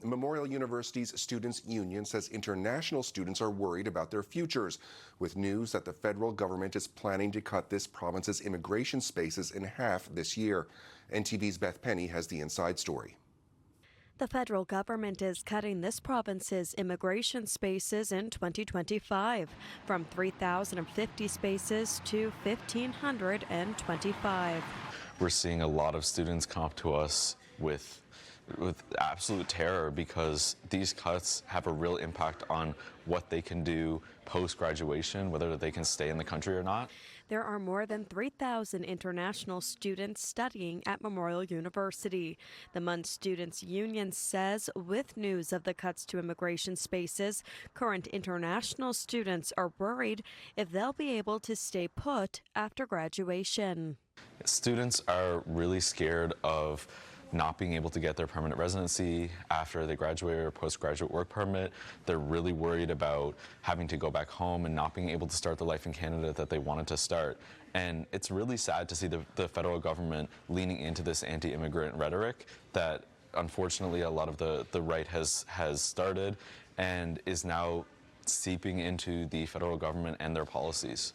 Memorial University's Students' Union says international students are worried about their futures, with news that the federal government is planning to cut this province's immigration spaces in half this year. NTV's Beth Penny has the inside story. The federal government is cutting this province's immigration spaces in 2025 from 3,050 spaces to 1,525. We're seeing a lot of students come up to us with absolute terror because these cuts have a real impact on what they can do post-graduation, whether they can stay in the country or not. There are more than 3,000 international students studying at Memorial University. The MUNSU Students' Union says with news of the cuts to immigration spaces, current international students are worried if they'll be able to stay put after graduation. Students are really scared of not being able to get their permanent residency after they graduate or postgraduate work permit. They're really worried about having to go back home and not being able to start the life in Canada that they wanted to start. And it's really sad to see the federal government leaning into this anti-immigrant rhetoric that unfortunately a lot of the right has started and is now seeping into the federal government and their policies.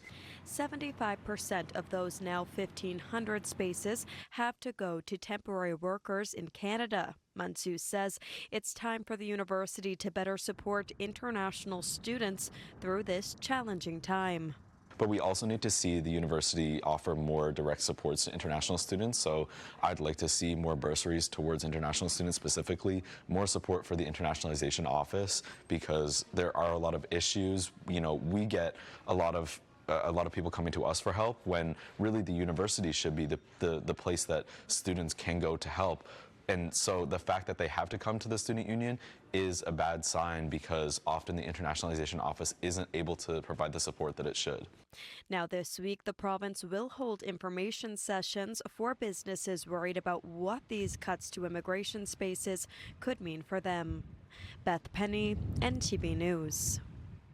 75% of those now 1,500 spaces have to go to temporary workers in Canada. MUNSU says it's time for the university to better support international students through this challenging time. But we also need to see the university offer more direct supports to international students. So I'd like to see more bursaries towards international students, specifically more support for the internationalization office, because there are a lot of issues. You know, we get a lot of people coming to us for help when really the university should be the place that students can go to help. And so the fact that they have to come to the student union is a bad sign because often the internationalization office isn't able to provide the support that it should. Now this week, the province will hold information sessions for businesses worried about what these cuts to immigration spaces could mean for them. Beth Penny, NTV News.